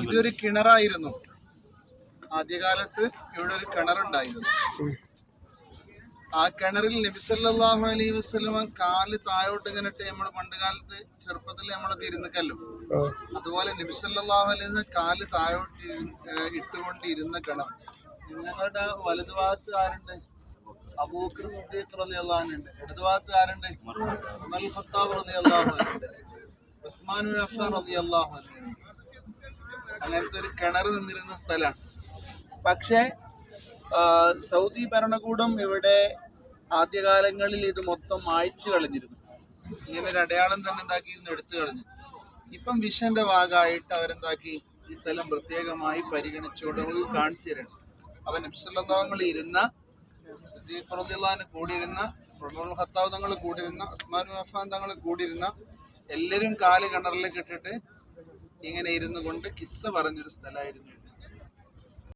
ഇതൊരു കിണറായിരുന്നു. ആദ്യകാലത്ത് ഇവിടെ ഒരു കിണറുണ്ടായിരുന്നു. ആ കിണറിൽ നബി സല്ലല്ലാഹു അലൈഹി വസല്ലം കാല് താഴോട്ട് ഇങ്ങനെ ഇട്ട് നമ്മൾ പണ്ട് കാലത്ത് ചെറുപ്പത്തിൽ നമ്മളൊക്കെ ഇരുന്നിക്കല്ലോ, അതുപോലെ നബി സല്ലല്ലാഹു അലൈഹി വസല്ലം കാല് താഴോട്ട് ഇട്ടുകൊണ്ടിരുന്ന കിണർ. ഞങ്ങളുടെ വലതുഭാഗത്ത് ആരുണ്ട്? അബൂബക്കർ സിദ്ദീഖ് റളിയല്ലാഹു അൻഹു ഉണ്ട്. ഇടതുഭാഗത്ത് ആരുണ്ട്? ഉമർ ഖത്താബ് റളിയല്ലാഹു അൻഹു ഉണ്ട്. ഉസ്മാൻ ഇബ്നു അഫ്ഫാൻ റളിയല്ലാഹു അൻഹു. അങ്ങനത്തെ ഒരു കിണർ നിന്നിരുന്ന സ്ഥലമാണ്. പക്ഷേ സൗദി ഭരണകൂടം ഇവിടെ ആദ്യകാലങ്ങളിൽ ഇത് മൊത്തം മായ്ച്ചു കളഞ്ഞിരുന്നു. ഇങ്ങനെ ഒരു അടയാളം തന്നെ എന്താക്കിയിരുന്നു, എടുത്തു കളഞ്ഞു. ഇപ്പം വിഷന്റെ ഭാഗമായിട്ട് അവരെന്താക്കി, ഈ സ്ഥലം പ്രത്യേകമായി പരിഗണിച്ചുകൊണ്ട് നമുക്ക് കാണിച്ചു തരണം. അവൻ നബി സല്ലല്ലാഹു അലൈഹി വസല്ലം ഇരുന്ന, സിദ്ദീഖ് റളിയല്ലാഹു അൻഹു കൂടിയിരുന്ന, ഉമർ ഖത്താബ് തങ്ങൾ കൂടിയിരുന്ന, ഉസ്മാൻ ഇബ്നു അഫ്ഫാൻ തങ്ങൾ കൂടിയിരുന്ന, എല്ലാവരും കാല് കിണറിലേക്ക് ഇട്ടിട്ട് ഇങ്ങനെ ഇരുന്നു കൊണ്ട് കിസ്സ പറഞ്ഞൊരു സ്ഥലമായിരുന്നു ഇത്.